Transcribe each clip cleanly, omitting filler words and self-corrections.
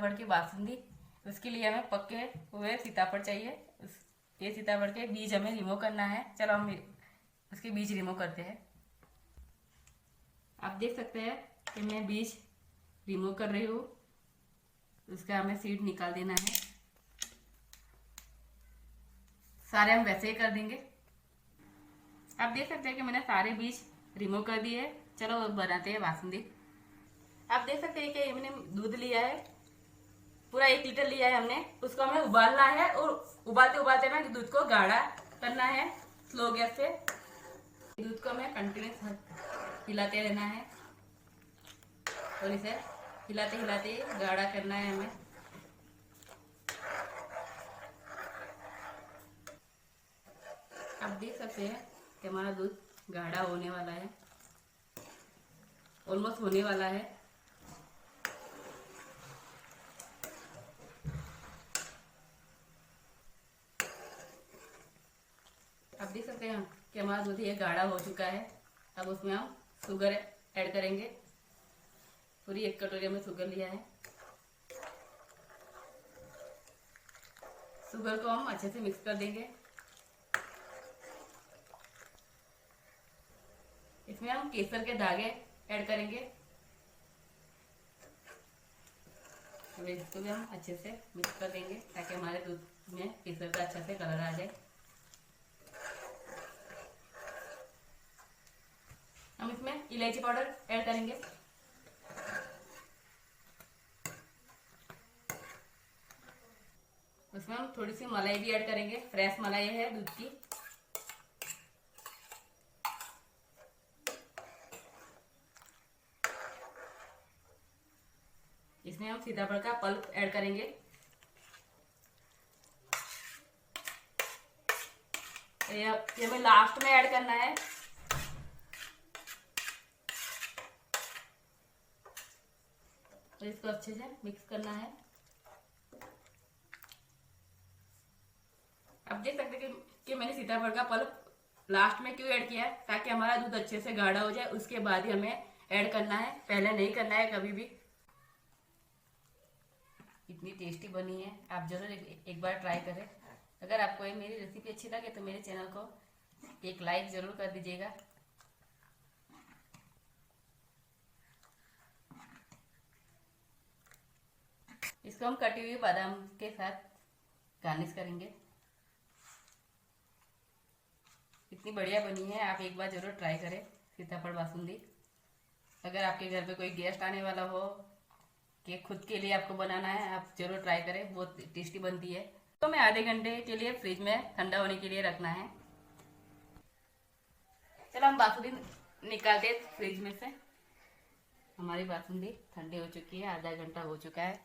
सीताफल की बासुंदी। उसके लिए हमें पके हुए सीताफल चाहिए। ये सीताफल के बीज हमें रिमूव करना है। चलो हम उसके बीज रिमूव करते हैं। आप देख सकते हैं कि मैं बीज रिमूव कर रही हूँ। उसका हमें सीड निकाल देना है। सारे हम वैसे ही कर देंगे। आप देख सकते हैं कि मैंने सारे बीज रिमूव कर दिए। चलो बनाते हैं बासुंदी। आप देख सकते हैं कि मैंने दूध लिया है, पूरा 1 लीटर लिया है हमने। उसको हमें उबालना है और उबालते उबालते हमें दूध को गाढ़ा करना है स्लो गैस पे। दूध को हमें कंटिन्यूस हिलाते रहना है और इसे हिलाते हिलाते गाढ़ा करना है हमें। आप देख सकते हैं कि हमारा दूध गाढ़ा होने वाला है, ऑलमोस्ट होने वाला है। आप देख सकते हैं कि हमारा दूध ये गाढ़ा हो चुका है। अब उसमें हम शुगर ऐड करेंगे। पूरी 1 कटोरी में शुगर लिया है। शुगर को हम अच्छे से मिक्स कर देंगे। इसमें हम केसर के धागे ऐड करेंगे। तो इसको भी हम अच्छे से मिक्स कर देंगे ताकि हमारे दूध में केसर का अच्छे से कलर आ जाए। हम इसमें इलायची पाउडर ऐड करेंगे। उसमें हम थोड़ी सी मलाई भी ऐड करेंगे। फ्रेश मलाई है दूध की। इसमें हम सीताफल का पल्प ऐड करेंगे। ये हमें लास्ट में ऐड करना है। तो इसको अच्छे से मिक्स करना है। अब देख सकते हैं कि मैंने सीताफल का पल्प लास्ट में क्यों ऐड किया है, ताकि हमारा दूध अच्छे से गाढ़ा हो जाए। उसके बाद ही हमें ऐड करना है, पहले नहीं करना है कभी भी। इतनी टेस्टी बनी है, आप जरूर एक बार ट्राई करें। अगर आपको ये मेरी रेसिपी अच्छी लगे तो मेरे चैनल को एक लाइक जरूर कर दीजिएगा। इसको हम कटी हुई बादाम के साथ गार्निश करेंगे। इतनी बढ़िया बनी है, आप एक बार जरूर ट्राई करें सीताफल बासुंदी। अगर आपके घर पे कोई गेस्ट आने वाला हो कि खुद के लिए आपको बनाना है, आप जरूर ट्राई करें, बहुत टेस्टी बनती है। तो मैं आधे घंटे के लिए फ्रिज में ठंडा होने के लिए रखना है। चलो हम बासुंदी निकालते हैं फ्रिज में से। हमारी बासुंदी ठंडी हो चुकी है, आधा घंटा हो चुका है।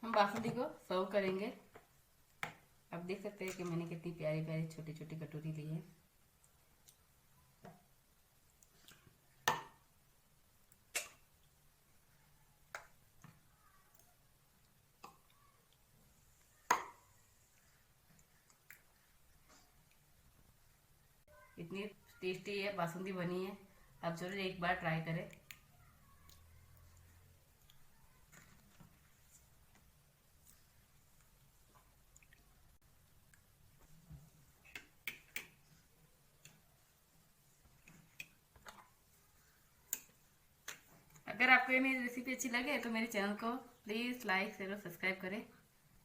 हम बासुंदी को सर्व करेंगे। आप देख सकते हैं कि मैंने कितनी प्यारी प्यारी छोटी छोटी कटोरी ली है। इतनी टेस्टी है बासुंदी बनी है, आप जरूर एक बार ट्राई करें। अगर आपको ये मेरी रेसिपी अच्छी लगे तो मेरे चैनल को प्लीज़ लाइक शेयर और सब्सक्राइब करें।